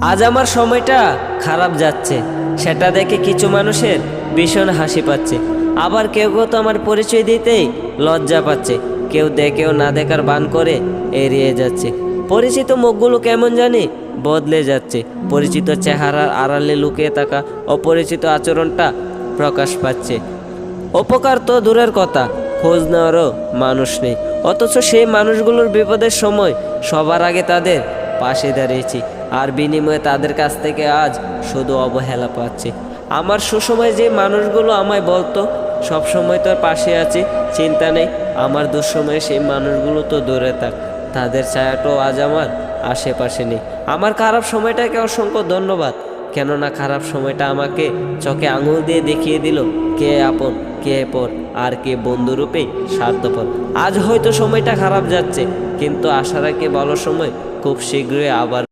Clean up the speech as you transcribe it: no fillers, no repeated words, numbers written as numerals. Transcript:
আজ আমার সময়টা খারাপ যাচ্ছে, সেটা দেখে কিছু মানুষের ভীষণ হাসি পাচ্ছে। আবার কেউ কেউ তো আমার পরিচয় দিতেই লজ্জা পাচ্ছে। কেউ দেখেও না দেখার ভান করে এড়িয়ে যাচ্ছে। পরিচিত মুখগুলো কেমন জানি বদলে যাচ্ছে। পরিচিত চেহারার আড়ালে লুকিয়ে থাকা অপরিচিত আচরণটা প্রকাশ পাচ্ছে। উপকার তো দূরের কথা, খোঁজ নেওয়ারও মানুষ নেই। অথচ সেই মানুষগুলোর বিপদের সময় সবার আগে তাদের পাশে দাঁড়িয়েছি, আর বিনিময়ে তাদের কাছ থেকে আজ শুধু অবহেলা পাচ্ছি। আমার সুসময় যে মানুষগুলো আমায় বলতো সব সময় তোর পাশে আছি, চিন্তা নেই, আমার দুঃসময়ে সেই মানুষগুলো তো দূরে থাক, তাদের ছায়াটাও আজ আমার আশেপাশে নেই। আমার খারাপ সময়টাকে অসংখ্য ধন্যবাদ, কেননা খারাপ সময়টা আমাকে চোখে আঙুল দিয়ে দেখিয়ে দিল কে আপন, কে পর, আর কে বন্ধুরূপে স্বার্থপর। আজ হয়তো সময়টা খারাপ যাচ্ছে, কিন্তু আশা রাখি ভালো সময় খুব শীঘ্রই আবার